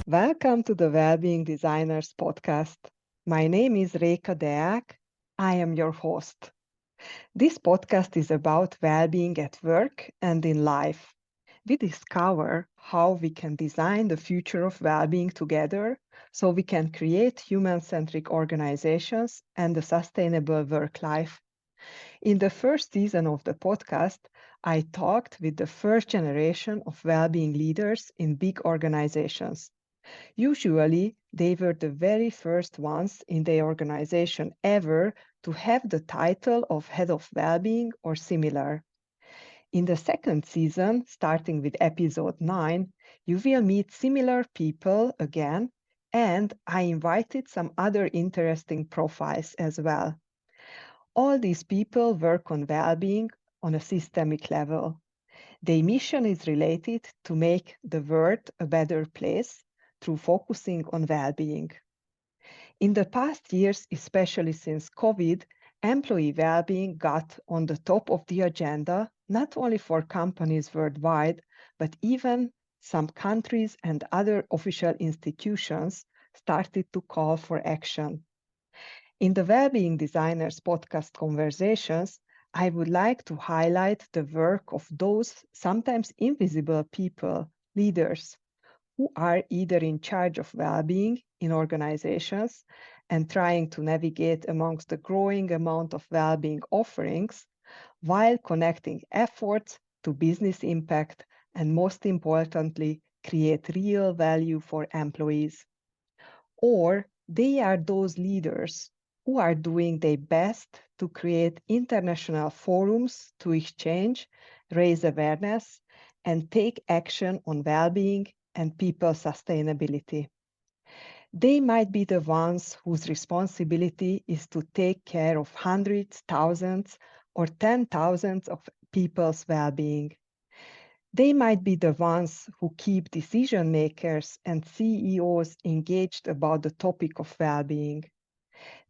Welcome to the Wellbeing Designers podcast. My name is Réka Deák. I am your host. This podcast is about well-being at work and in life. We discover how we can design the future of well-being together so we can create human-centric organizations and a sustainable work life. In the first season of the podcast, I talked with the first generation of well-being leaders in big organizations. Usually, they were the very first ones in their organization ever to have the title of Head of Wellbeing or similar. In the second season, starting with episode 9, you will meet similar people again, and I invited some other interesting profiles as well. All these people work on well-being on a systemic level. Their mission is related to make the world a better place through focusing on well-being. In the past years, especially since COVID, employee well-being got on the top of the agenda, not only for companies worldwide, but even some countries and other official institutions started to call for action. In the Wellbeing Designers podcast conversations, I would like to highlight the work of those sometimes invisible people, leaders, who are either in charge of well-being in organizations and trying to navigate amongst the growing amount of well-being offerings while connecting efforts to business impact and, most importantly, create real value for employees. Or they are those leaders who are doing their best to create international forums to exchange, raise awareness, and take action on well-being and people sustainability. They might be the ones whose responsibility is to take care of hundreds, thousands, or 10,000s of people's well-being. They might be the ones who keep decision makers and CEOs engaged about the topic of well-being.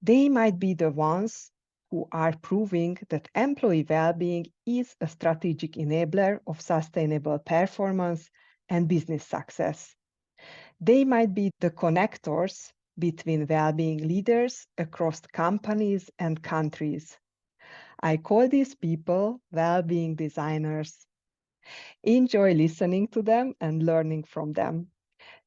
They might be the ones who are proving that employee well-being is a strategic enabler of sustainable performance and business success. They might be the connectors between well-being leaders across companies and countries. I call these people well-being designers. Enjoy listening to them and learning from them.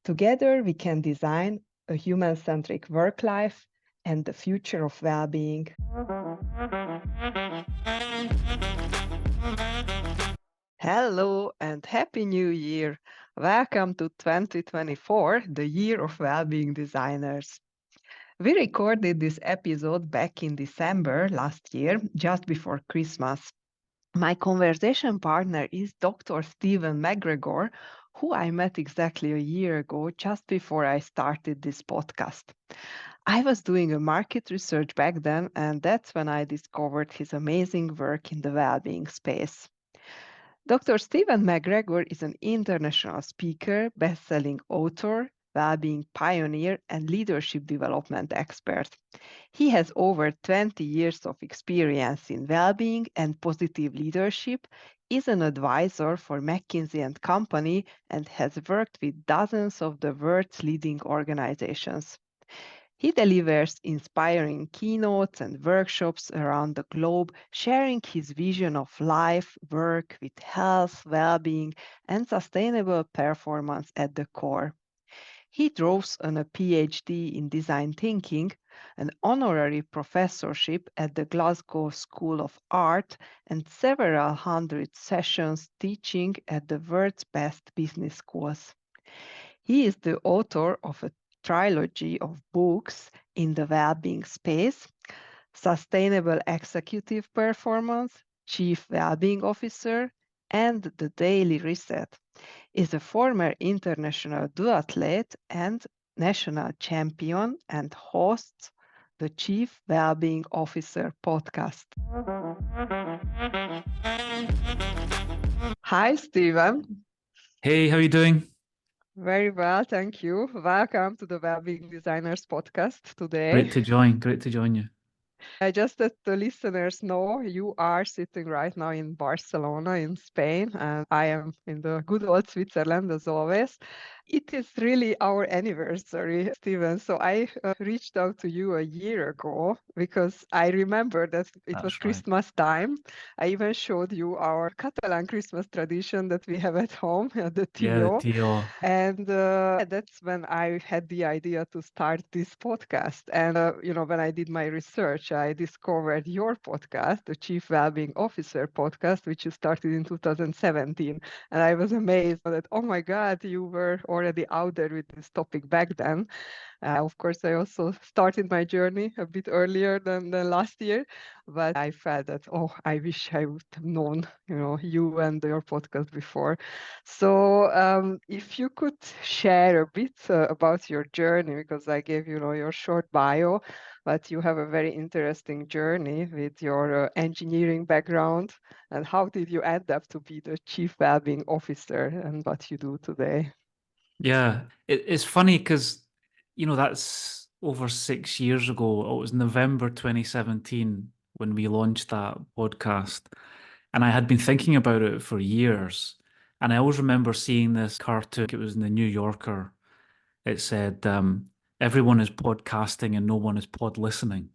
Together, we can design a human-centric work life and the future of well-being. Hello and Happy New Year! Welcome to 2024, the year of well-being designers. We recorded this episode back in December last year, just before Christmas. My conversation partner is Dr. Stephen MacGregor, who I met exactly a year ago, just before I started this podcast. I was doing a market research back then, and that's when I discovered his amazing work in the well-being space. Dr. Stephen MacGregor is an international speaker, best-selling author, well-being pioneer, and leadership development expert. He has over 20 years of experience in well-being and positive leadership, is an advisor for McKinsey and Company, and has worked with dozens of the world's leading organizations. He delivers inspiring keynotes and workshops around the globe, sharing his vision of life, work with health, well-being, and sustainable performance at the core. He draws on a PhD in design thinking, an honorary professorship at the Glasgow School of Art, and several hundred sessions teaching at the world's best business schools. He is the author of a trilogy of books in the well-being space: Sustainable Executive Performance, Chief Wellbeing Officer, and The Daily Reset. Is a former international duathlete and national champion and hosts the Chief Wellbeing Officer podcast. Hi, Stephen. Hey, how are you doing? Very well, thank you. Welcome to the Wellbeing Designers podcast today. Great to join you. Just that the listeners know, you are sitting right now in Barcelona, in Spain, and I am in the good old Switzerland as always. It is really our anniversary, Stephen. So I reached out to you a year ago because I remember that it was That's right. Christmas time. I even showed you our Catalan Christmas tradition that we have at home, the Yeah, the Tio. TO. And that's when I had the idea to start this podcast. And, when I did my research, I discovered your podcast, the Chief Wellbeing Officer podcast, which you started in 2017. And I was amazed that, oh my God, you were already out there with this topic back then. Of course, I also started my journey a bit earlier than last year, but I felt that, oh, I wish I would have known, you and your podcast before. So if you could share a bit about your journey, because I gave, your short bio, but you have a very interesting journey with your engineering background. And how did you end up to be the Chief Wellbeing Officer and what you do today? Yeah, it's funny because, that's over 6 years ago. It was November 2017 when we launched that podcast. And I had been thinking about it for years. And I always remember seeing this cartoon. It was in the New Yorker. It said, everyone is podcasting and no one is pod listening.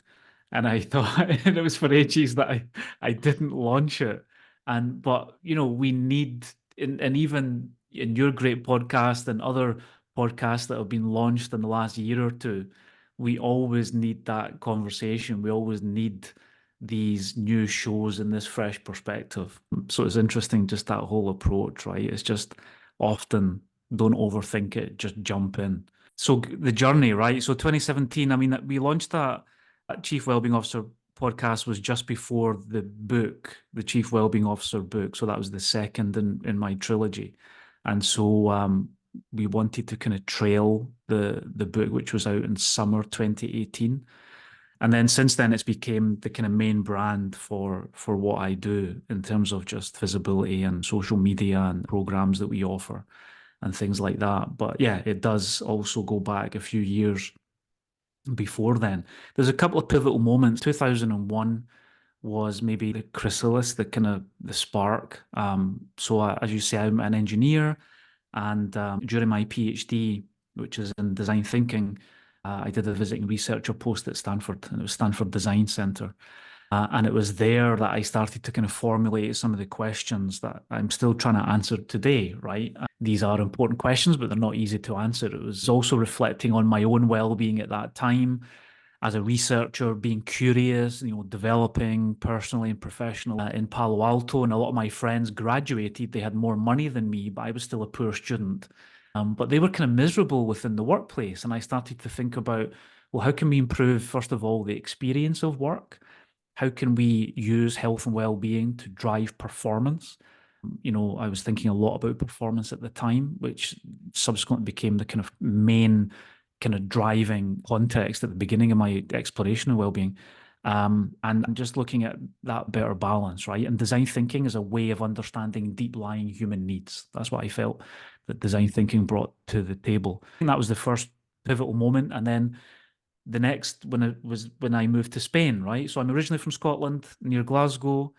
And I thought, and it was for ages that I didn't launch it. But we need, and even in your great podcast and other podcasts that have been launched in the last year or two, we always need that conversation. We always need these new shows and this fresh perspective. So it's interesting, just that whole approach, right? It's just often don't overthink it, just jump in. So the journey, right? So 2017, I mean, we launched that Chief Wellbeing Officer podcast was just before the book, the Chief Wellbeing Officer book. So that was the second in my trilogy. And so we wanted to kind of trail the book, which was out in summer 2018. And then since then, it's became the kind of main brand for what I do in terms of just visibility and social media and programs that we offer and things like that. But yeah, it does also go back a few years before then. There's a couple of pivotal moments. 2001 was maybe the chrysalis, the kind of the spark. As you say, I'm an engineer, and during my PhD, which is in design thinking, I did a visiting researcher post at Stanford, and it was Stanford Design Center. And it was there that I started to kind of formulate some of the questions that I'm still trying to answer today, right? These are important questions, but they're not easy to answer. It was also reflecting on my own well-being at that time as a researcher, being curious, developing personally and professionally in Palo Alto. And a lot of my friends graduated. They had more money than me, but I was still a poor student. But they were kind of miserable within the workplace. And I started to think about, well, how can we improve, first of all, the experience of work? How can we use health and well-being to drive performance? I was thinking a lot about performance at the time, which subsequently became the kind of main kind of driving context at the beginning of my exploration of well-being. And I'm just looking at that better balance, right? And design thinking is a way of understanding deep lying human needs. That's what I felt that design thinking brought to the table. And that was the first pivotal moment. And then the next when I moved to Spain, right? So I'm originally from Scotland, near Glasgow.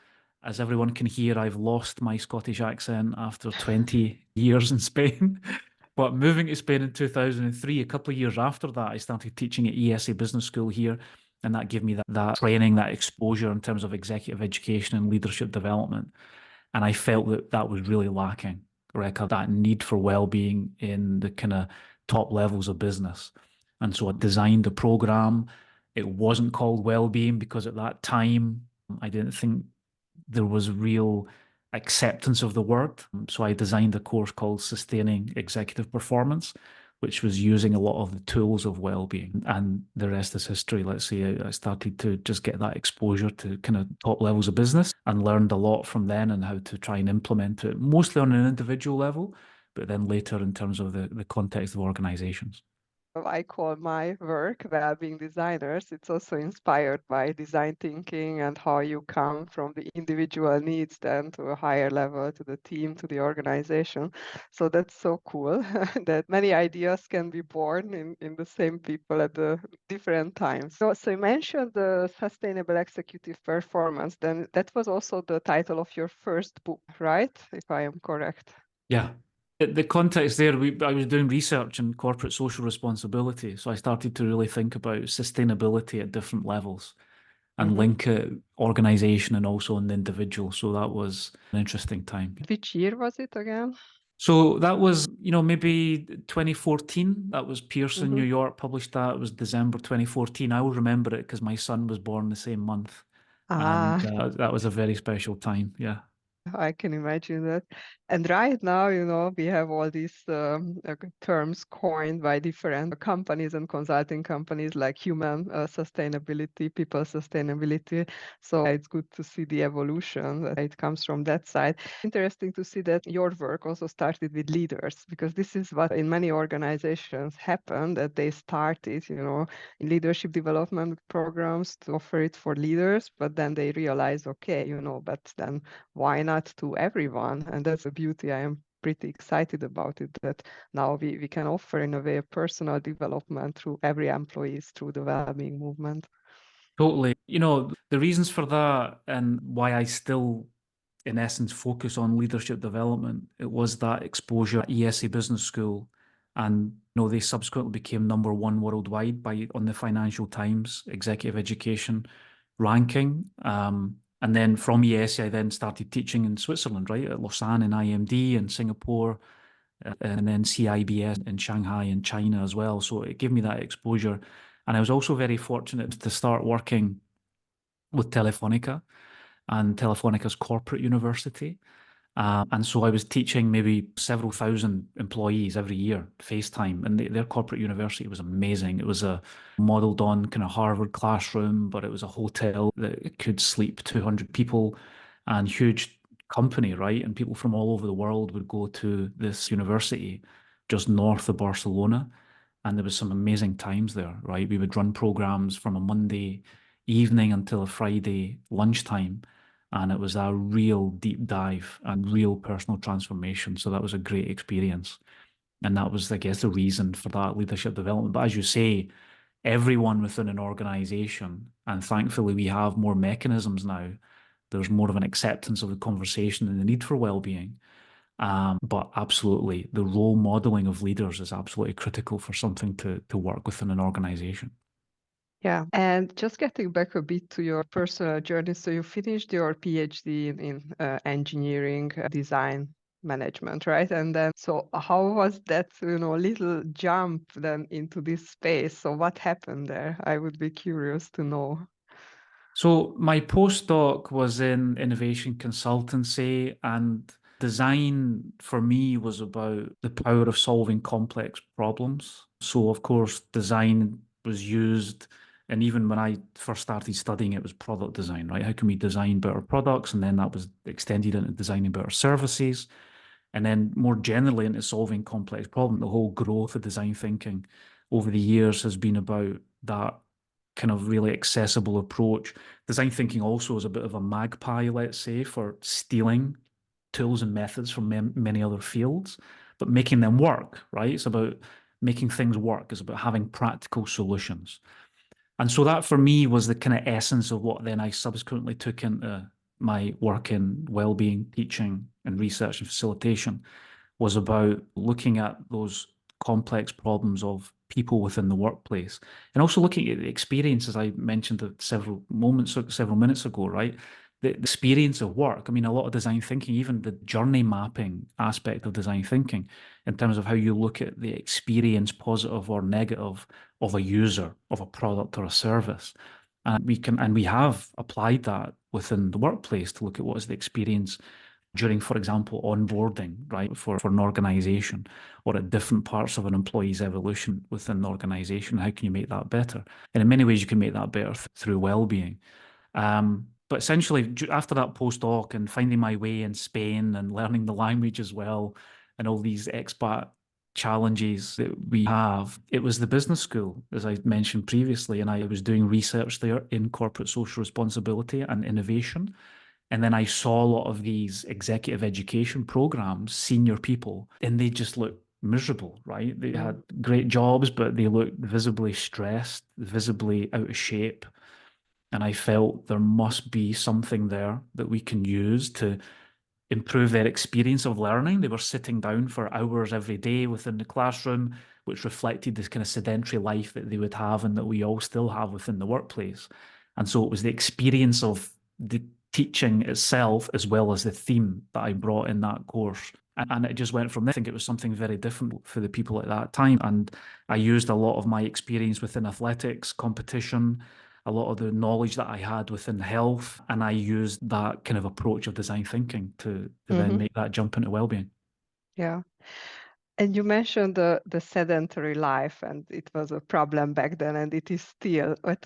As everyone can hear, I've lost my Scottish accent after 20 years in Spain. But moving to Spain in 2003, a couple of years after that, I started teaching at ESA Business School here. And that gave me that training, that exposure in terms of executive education and leadership development. And I felt that that was really lacking, Reka, that need for well-being in the kind of top levels of business. And so I designed a program. It wasn't called Wellbeing because at that time I didn't think there was real acceptance of the word. So I designed a course called Sustaining Executive Performance, which was using a lot of the tools of well-being. And the rest is history. Let's say I started to just get that exposure to kind of top levels of business and learned a lot from then and how to try and implement it, mostly on an individual level, but then later in terms of the context of organizations. I call my work Wellbeing Designers. It's also inspired by design thinking and how you come from the individual needs then to a higher level, to the team, to the organization. So that's so cool that many ideas can be born in the same people at the different times. So you mentioned the sustainable executive performance. Then that was also the title of your first book, right? If I am correct. Yeah. The context there, I was doing research in corporate social responsibility. So I started to really think about sustainability at different levels and Mhm. link it organization and also an individual. So that was an interesting time. Which year was it again? So that was, maybe 2014. That was Pearson, New Mhm. York, published that. It was December 2014. I will remember it because my son was born the same month. And Ah, that was a very special time. Yeah. I can imagine that. And right now, we have all these terms coined by different companies and consulting companies like human sustainability, people sustainability. So it's good to see the evolution that it comes from that side. Interesting to see that your work also started with leaders, because this is what in many organizations happened, that they started, in leadership development programs to offer it for leaders, but then they realize, okay, but then why not to everyone? And that's the beauty. I am pretty excited about it, that now we can offer in a way personal development through every employee through the well-being movement. Totally. The reasons for that and why I still, in essence, focus on leadership development, it was that exposure at ESA Business School. And, they subsequently became number one worldwide on the Financial Times Executive Education ranking. And then from ESA, I then started teaching in Switzerland, right, at Lausanne and IMD and Singapore, and then CIBS in Shanghai and China as well. So it gave me that exposure. And I was also very fortunate to start working with Telefonica and Telefonica's corporate university. And so I was teaching maybe several thousand employees every year, FaceTime, and their corporate university was amazing. It was a modeled on kind of Harvard classroom, but it was a hotel that could sleep 200 people and huge company, right? And people from all over the world would go to this university just north of Barcelona. And there was some amazing times there, right? We would run programs from a Monday evening until a Friday lunchtime, and it was a real deep dive and real personal transformation. So that was a great experience. And that was, I guess, the reason for that leadership development. But as you say, everyone within an organization, and thankfully we have more mechanisms now, there's more of an acceptance of the conversation and the need for well-being. But absolutely, the role modeling of leaders is absolutely critical for something to work within an organization. Yeah. And just getting back a bit to your personal journey. So you finished your PhD in engineering design management, right? And then, so how was that, little jump then into this space? So what happened there? I would be curious to know. So my postdoc was in innovation consultancy, and design for me was about the power of solving complex problems. So of course, design was used, and even when I first started studying, it was product design, right? How can we design better products? And then that was extended into designing better services. And then more generally into solving complex problems. The whole growth of design thinking over the years has been about that kind of really accessible approach. Design thinking also is a bit of a magpie, let's say, for stealing tools and methods from many other fields, but making them work, right? It's about making things work. It's about having practical solutions. And so that for me was the kind of essence of what then I subsequently took into my work in well-being, teaching, and research and facilitation, was about looking at those complex problems of people within the workplace and also looking at the experience, as I mentioned several minutes ago, right? The experience of work. I mean, a lot of design thinking, even the journey mapping aspect of design thinking, in terms of how you look at the experience, positive or negative, of a user, of a product or a service. And we have applied that within the workplace to look at what is the experience during, for example, onboarding, right, for an organization or at different parts of an employee's evolution within the organization. How can you make that better? And in many ways, you can make that better through well-being. But essentially, after that postdoc and finding my way in Spain and learning the language as well, and all these expat challenges that we have. It was the business school, as I mentioned previously, and I was doing research there in corporate social responsibility and innovation. And then I saw a lot of these executive education programs, senior people, and they just looked miserable, right? They had great jobs, but they looked visibly stressed, visibly out of shape. And I felt there must be something there that we can use to improve their experience of learning. They were sitting down for hours every day within the classroom, which reflected this kind of sedentary life that they would have and that we all still have within the workplace. And so it was the experience of the teaching itself as well as the theme that I brought in that course. And it just went from there. I think it was something very different for the people at that time. And I used a lot of my experience within athletics, competition, a lot of the knowledge that I had within health, and I used that kind of approach of design thinking to then make that jump into well-being. Yeah. And you mentioned the sedentary life, and it was a problem back then, and it is still. But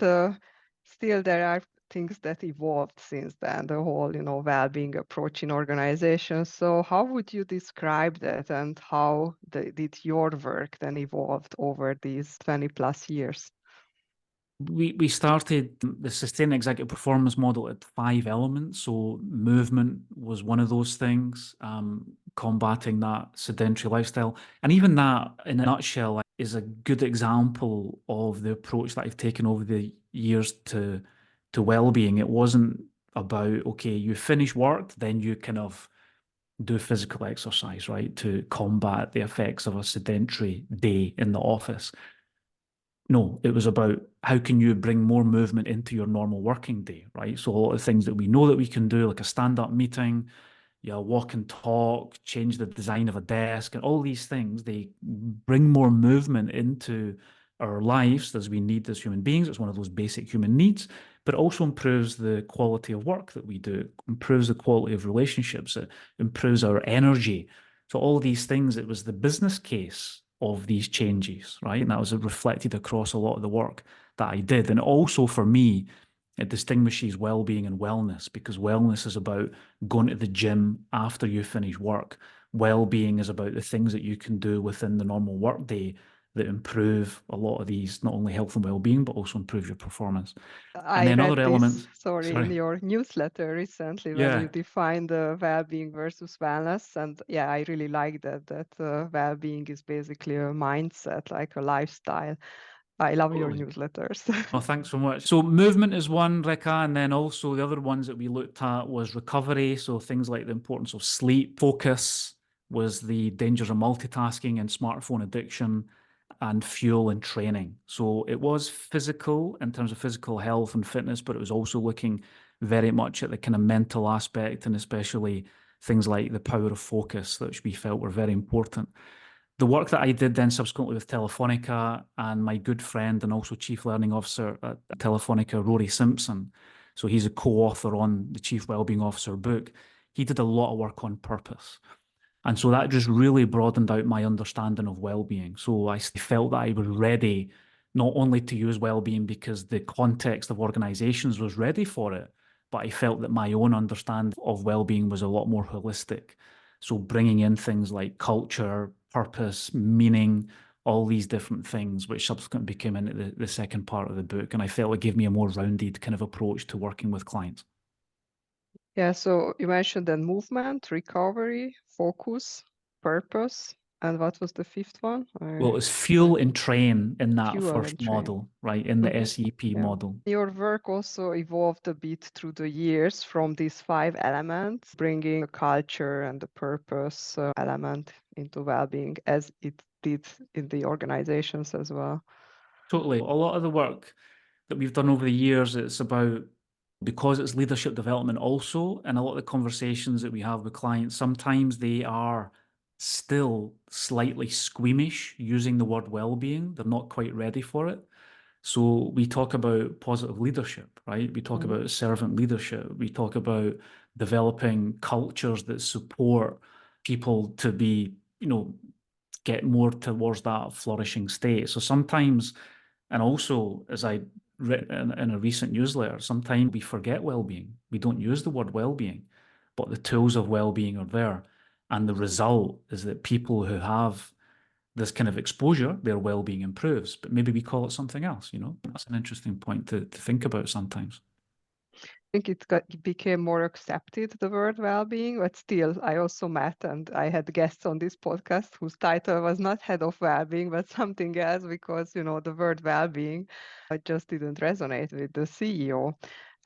still, there are things that evolved since then. The whole, well-being approach in organizations. So, how would you describe that, and how did your work then evolved over these 20 plus years? We started the sustained executive performance model at 5 elements. So movement was one of those things, combating that sedentary lifestyle. And even that, in a nutshell, is a good example of the approach that I've taken over the years to well-being. It wasn't about, okay, you finish work, then you kind of do physical exercise, right, to combat the effects of a sedentary day in the office. No, it was about how can you bring more movement into your normal working day, right? So a lot of things that we know that we can do, like a stand-up meeting, yeah, walk and talk, change the design of a desk, and all these things, they bring more movement into our lives as we need as human beings. It's one of those basic human needs, but also improves the quality of work that we do, improves the quality of relationships, it improves our energy. So all these things, it was the business case of these changes, right? And that was reflected across a lot of the work that I did. And also for me, it distinguishes well-being and wellness, because wellness is about going to the gym after you finish work. Well-being is about the things that you can do within the normal workday that improve a lot of these, not only health and well-being, but also improve your performance. And I then other read this, elements, sorry, in sorry. your newsletter recently when you Yeah, defined the well-being versus wellness. And yeah, I really like that well-being is basically a mindset, like a lifestyle. I love your totally. newsletters. Oh, thanks so much. So movement is one, Rika, and then also the other ones that we looked at was recovery. So things like the importance of sleep, focus was the dangers of multitasking and smartphone addiction, and fuel and training. So it was physical in terms of physical health and fitness, but it was also looking very much at the kind of mental aspect, and especially things like the power of focus, which we felt were very important. The work that I did then subsequently with Telefonica, and my good friend and also Chief Learning Officer at Telefonica, Rory Simpson, so he's a co-author on the Chief Wellbeing Officer book, he did a lot of work on purpose. And so that just really broadened out my understanding of well-being. So I felt that I was ready not only to use well-being because the context of organizations was ready for it, but I felt that my own understanding of well-being was a lot more holistic. So bringing in things like culture, purpose, meaning, all these different things, which subsequently became into the second part of the book. And I felt it gave me a more rounded kind of approach to working with clients. Yeah, so you mentioned then movement, recovery, focus, purpose, and what was the fifth one? Well, it's fuel and train in that Fuel and first train. model, right? In the SEP Yeah. model. Your work also evolved a bit through the years from these 5 elements, bringing the culture and the purpose element into well-being as it did in the organizations as well. Totally. A lot of the work that we've done over the years, it's about, because it's leadership development also, and a lot of the conversations that we have with clients, sometimes they are still slightly squeamish using the word well-being. They're not quite ready for it. So we talk about positive leadership, right? We talk about servant leadership. We talk about developing cultures that support people to be, get more towards that flourishing state. So sometimes, and also as I written in a recent newsletter, sometimes we forget well-being. We don't use the word well-being, but the tools of well-being are there. And the result is that people who have this kind of exposure, their well-being improves. But maybe we call it something else, That's an interesting point to think about sometimes. Think it became more accepted, the word well-being, but still, I also met and I had guests on this podcast whose title was not head of well-being, but something else because, the word well-being just didn't resonate with the CEO.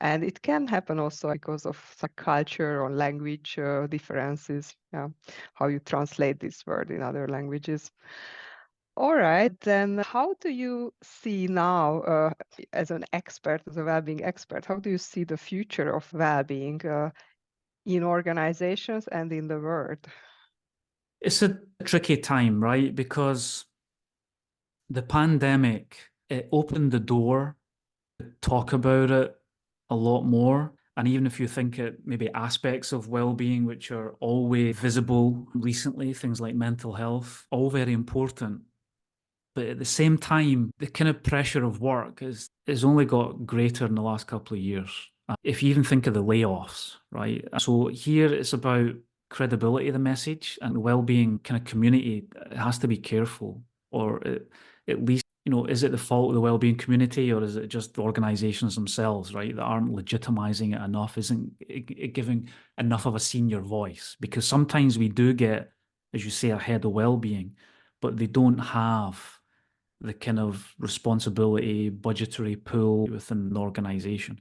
And it can happen also because of culture or language differences, how you translate this word in other languages. All right, then how do you see now, as an expert, as a well-being expert, how do you see the future of well-being in organizations and in the world? It's a tricky time, right? Because the pandemic, it opened the door to talk about it a lot more. And even if you think it maybe aspects of well-being which are always visible recently, things like mental health, all very important. But at the same time, the kind of pressure of work is only got greater in the last couple of years. If you even think of the layoffs, right? So here it's about credibility of the message and the well-being kind of community. It has to be careful, or at least, is it the fault of the well-being community, or is it just the organizations themselves, right, that aren't legitimizing it enough, isn't it giving enough of a senior voice? Because sometimes we do get, as you say, a head of well-being, but they don't have the kind of responsibility, budgetary pool within the organization.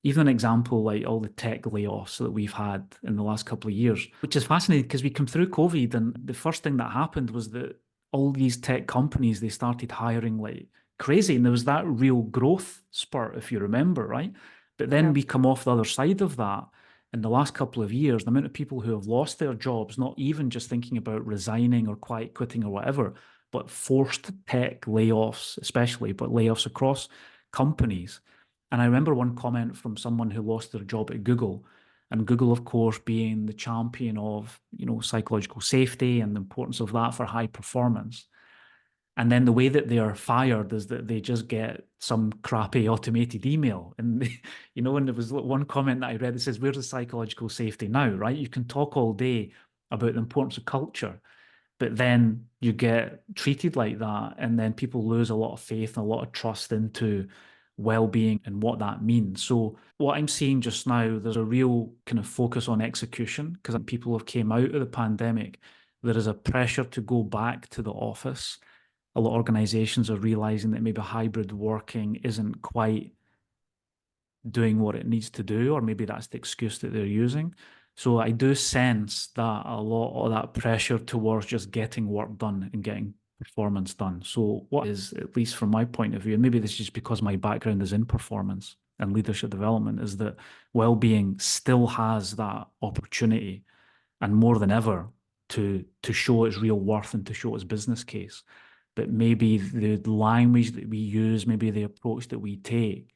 Even an example like all the tech layoffs that we've had in the last couple of years, which is fascinating because we come through COVID and the first thing that happened was that all these tech companies, they started hiring like crazy. And there was that real growth spurt, if you remember, right? But then we come off the other side of that. In the last couple of years, the amount of people who have lost their jobs, not even just thinking about resigning or quiet quitting or whatever, but forced tech layoffs, especially, but layoffs across companies. And I remember one comment from someone who lost their job at Google, and Google, of course, being the champion of, psychological safety and the importance of that for high performance. And then the way that they are fired is that they just get some crappy automated email. And, and there was one comment that I read that says, where's the psychological safety now, right? You can talk all day about the importance of culture, but then you get treated like that, and then people lose a lot of faith and a lot of trust into well-being and what that means. So what I'm seeing just now, there's a real kind of focus on execution because people have came out of the pandemic. There is a pressure to go back to the office. A lot of organizations are realizing that maybe hybrid working isn't quite doing what it needs to do, or maybe that's the excuse that they're using. So I do sense that a lot of that pressure towards just getting work done and getting performance done. So what is, at least from my point of view, and maybe this is just because my background is in performance and leadership development, is that well-being still has that opportunity, and more than ever, to show its real worth and to show its business case. But maybe the language that we use, maybe the approach that we take,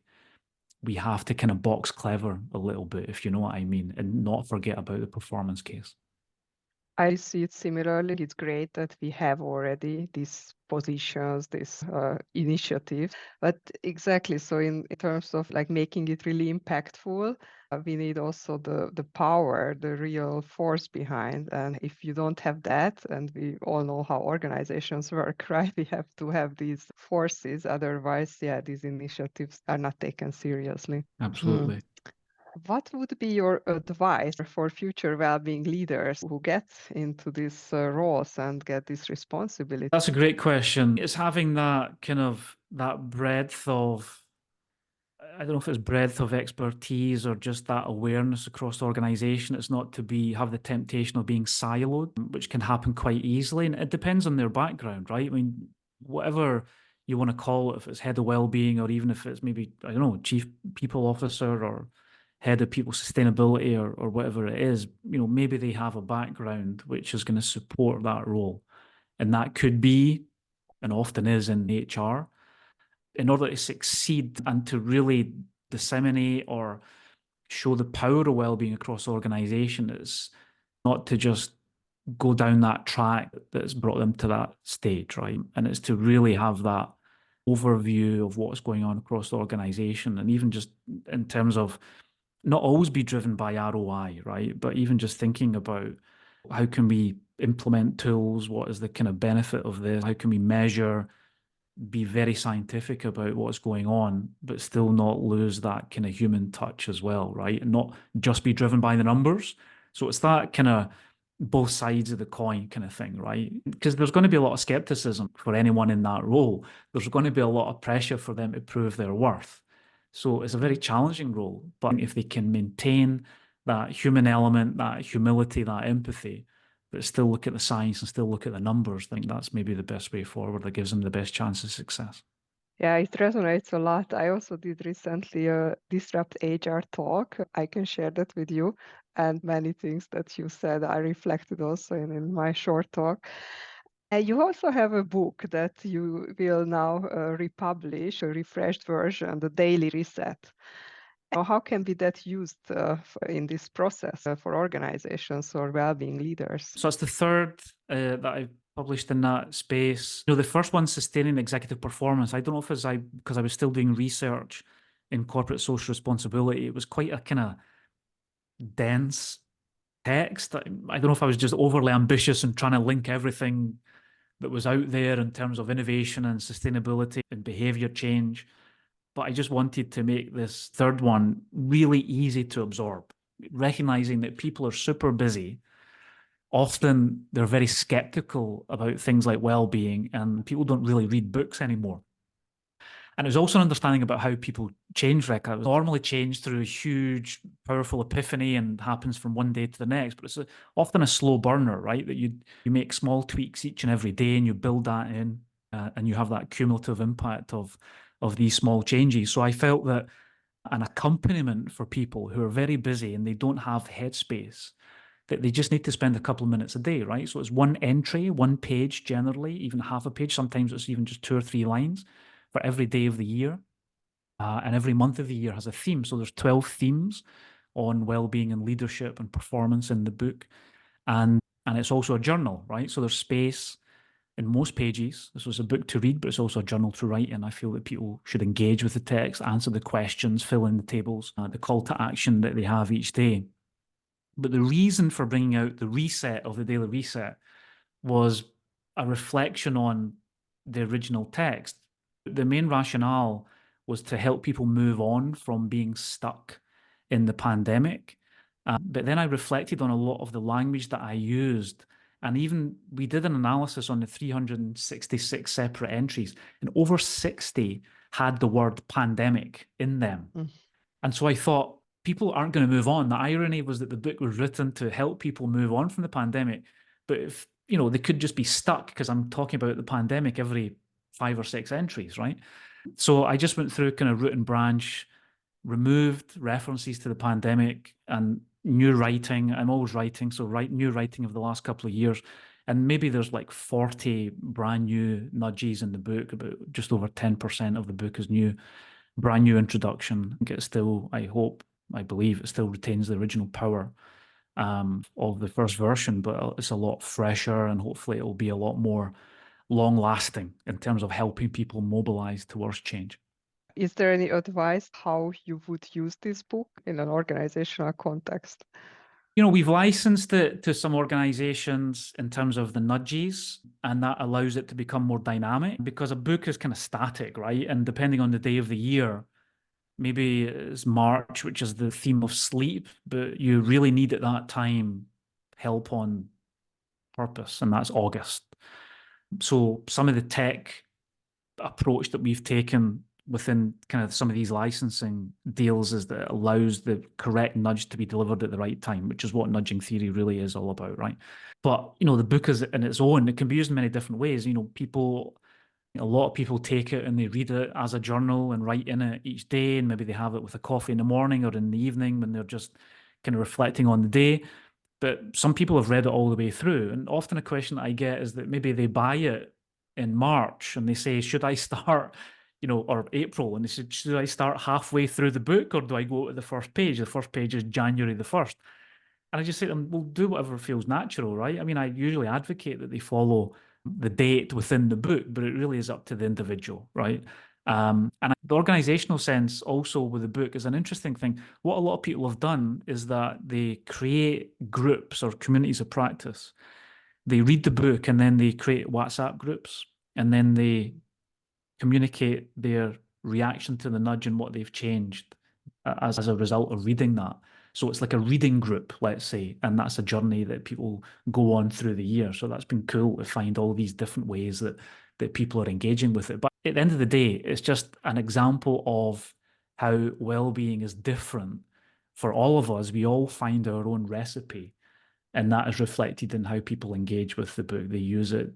we have to kind of box clever a little bit, if you know what I mean, and not forget about the performance case. I see it similarly. It's great that we have already these positions, this initiative. But exactly, so in terms of like making it really impactful, we need also the power, the real force behind. And if you don't have that, and we all know how organizations work, right? We have to have these forces. Otherwise, these initiatives are not taken seriously. Absolutely. What would be your advice for future well-being leaders who get into these roles and get this responsibility? That's a great question. It's having that kind of that breadth of, I don't know if it's breadth of expertise or just that awareness across the organization. It's not to have the temptation of being siloed, which can happen quite easily. And it depends on their background, right? I mean, whatever you want to call it, if it's head of well-being, or even if it's maybe, I don't know, chief people officer or head of people sustainability, or whatever it is, maybe they have a background which is going to support that role. And that could be, and often is, in HR. In order to succeed and to really disseminate or show the power of well-being across the organization, is not to just go down that track that's brought them to that stage, right? And it's to really have that overview of what's going on across the organization, and even just in terms of not always be driven by ROI, right? But even just thinking about how can we implement tools? What is the kind of benefit of this? How can we measure, be very scientific about what's going on, but still not lose that kind of human touch as well, right? And not just be driven by the numbers. So it's that kind of both sides of the coin kind of thing, right? Because there's going to be a lot of skepticism for anyone in that role. There's going to be a lot of pressure for them to prove their worth. So it's a very challenging role. But if they can maintain that human element, that humility, that empathy, but still look at the science and still look at the numbers, I think that's maybe the best way forward that gives them the best chance of success. Yeah, it resonates a lot. I also did recently a Disrupt HR talk. I can share that with you. And many things that you said, I reflected also in my short talk. And you also have a book that you will now republish, a refreshed version, The Daily Reset. How can be that used in this process for organizations or well-being leaders? So it's the third that I've published in that space. The first one's sustaining executive performance. I don't know if it's because I was still doing research in corporate social responsibility. It was quite a kind of dense text. I don't know if I was just overly ambitious and trying to link everything that was out there in terms of innovation and sustainability and behavior change. But I just wanted to make this third one really easy to absorb, recognizing that people are super busy. Often they're very skeptical about things like well-being, and people don't really read books anymore. And it was also an understanding about how people change, Rick. It was normally changed through a huge, powerful epiphany and happens from one day to the next. But often a slow burner, right? That you make small tweaks each and every day and you build that in, and you have that cumulative impact of these small changes. So I felt that an accompaniment for people who are very busy and they don't have headspace, that they just need to spend a couple of minutes a day, right? So it's one entry, one page generally, even half a page. Sometimes it's even just 2 or 3 lines for every day of the year. And every month of the year has a theme. So there's 12 themes on well-being and leadership and performance in the book. And it's also a journal, right? So there's space in most pages. This was a book to read, but it's also a journal to write. And I feel that people should engage with the text, answer the questions, fill in the tables, the call to action that they have each day. But the reason for bringing out the reset of the Daily Reset was a reflection on the original text. The main rationale was to help people move on from being stuck in the pandemic. But then I reflected on a lot of the language that I used. And even we did an analysis on the 366 separate entries, and over 60 had the word pandemic in them. Mm. And so I thought, people aren't going to move on. The irony was that the book was written to help people move on from the pandemic. But if, they could just be stuck because I'm talking about the pandemic every 5 or 6 entries, right? So I just went through kind of root and branch, removed references to the pandemic and new writing. I'm always writing, so new writing of the last couple of years. And maybe there's like 40 brand new nudges in the book, about just over 10% of the book is new, brand new introduction. I think it still, I believe it still retains the original power of the first version, but it's a lot fresher and hopefully it will be a lot more long lasting in terms of helping people mobilize towards change. Is there any advice how you would use this book in an organizational context? We've licensed it to some organizations in terms of the nudges, and that allows it to become more dynamic because a book is kind of static, right? And depending on the day of the year, maybe it's March, which is the theme of sleep, but you really need at that time help on purpose, and that's August. So some of the tech approach that we've taken within kind of some of these licensing deals is that it allows the correct nudge to be delivered at the right time, which is what nudging theory really is all about, right? But, the book is in its own, it can be used in many different ways. A lot of people take it and they read it as a journal and write in it each day, and maybe they have it with a coffee in the morning or in the evening when they're just kind of reflecting on the day. But some people have read it all the way through. And often a question that I get is that maybe they buy it in March and they say, should I start, or April? And they said, should I start halfway through the book or do I go to the first page? The first page is January the 1st. And I just say to them, well, do whatever feels natural, right? I mean, I usually advocate that they follow the date within the book, but it really is up to the individual, right? And the organizational sense also with the book is an interesting thing. What a lot of people have done is that they create groups or communities of practice they read the book and then they create WhatsApp groups and then they communicate their reaction to the nudge and what they've changed as a result of reading that. So it's like a reading group, let's say, and that's a journey that people go on through the year. So that's been cool to find all these different ways that people are engaging with it. But at the end of the day, it's just an example of how well-being is different for all of us. We all find our own recipe, and that is reflected in how people engage with the book. They use it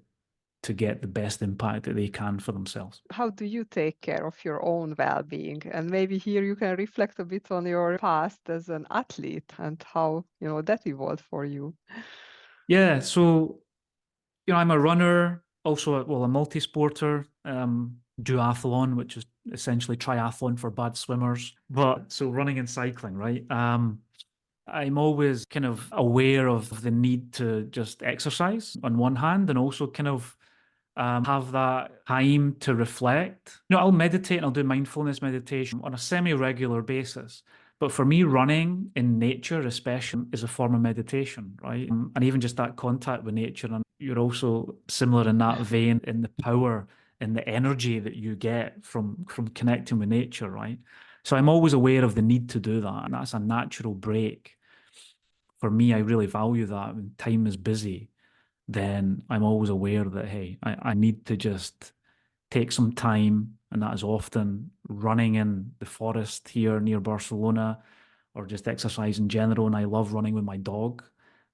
to get the best impact that they can for themselves. How do you take care of your own well-being? And maybe here you can reflect a bit on your past as an athlete and how, that evolved for you. Yeah, so I'm a runner, also a multi-sporter, duathlon, which is essentially triathlon for bad swimmers. But so running and cycling, right? I'm always kind of aware of the need to just exercise on one hand, and also kind of have that time to reflect. I'll meditate and I'll do mindfulness meditation on a semi-regular basis. But for me, running in nature, especially, is a form of meditation, right? And even just that contact with nature. And you're also similar in that vein in the power and the energy that you get from connecting with nature, right? So I'm always aware of the need to do that. And that's a natural break. For me, I really value that. When time is busy, then I'm always aware that, hey, I need to just take some time, and that is often running in the forest here near Barcelona or just exercise in general. And I love running with my dog.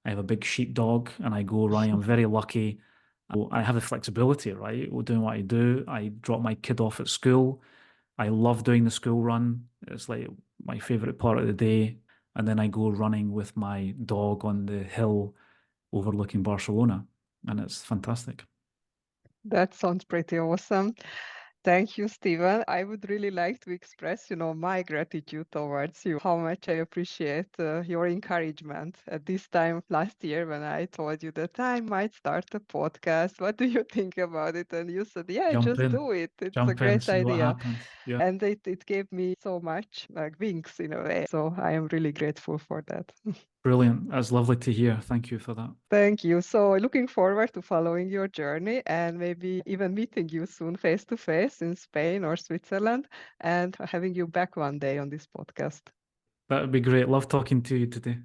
I have a big sheep dog and I go running. I'm very lucky. I have the flexibility, right? We're doing what I do. I drop my kid off at school. I love doing the school run. It's like my favorite part of the day. And then I go running with my dog on the hill overlooking Barcelona, and it's fantastic. That sounds pretty awesome. Thank you, Stephen. I would really like to express, my gratitude towards you, how much I appreciate your encouragement at this time last year when I told you that I might start a podcast. What do you think about it? And you said, yeah, Jump just in, do it. It's a jump in, great see what idea. happens. Yeah, And it gave me so much like wings in a way. So I am really grateful for that. brilliant. That's lovely to hear. Thank you for that. Thank you. So looking forward to following your journey and maybe even meeting you soon face to face in Spain or Switzerland and having you back one day on this podcast. That would be great. Love talking to you today.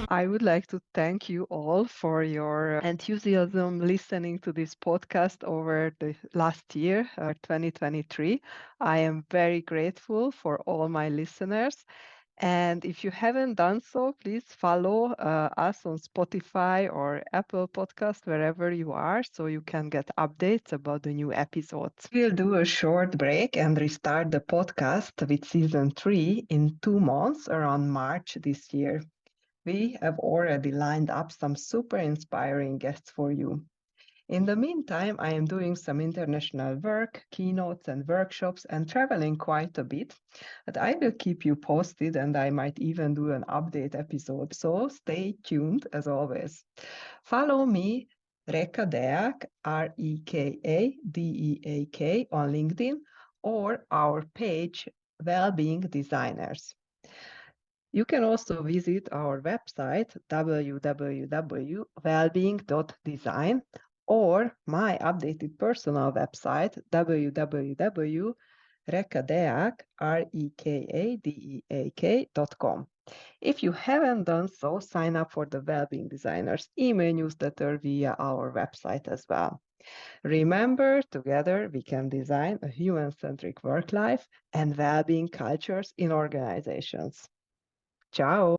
I would like to thank you all for your enthusiasm listening to this podcast over the last year, 2023. I am very grateful for all my listeners. And if you haven't done so, please follow us on Spotify or Apple Podcast, wherever you are, so you can get updates about the new episodes. We'll do a short break and restart the podcast with season 3 in 2 months around March this year. We have already lined up some super inspiring guests for you. In the meantime, I am doing some international work, keynotes and workshops, and traveling quite a bit. But I will keep you posted, and I might even do an update episode. So stay tuned as always. Follow me, Reka Deak, Rekadeak on LinkedIn, or our page, Wellbeing Designers. You can also visit our website, www.wellbeing.design, or my updated personal website, www.rekadeak.com. If you haven't done so, sign up for the Wellbeing Designers email newsletter via our website as well. Remember, together we can design a human-centric work life and well-being cultures in organizations. Ciao.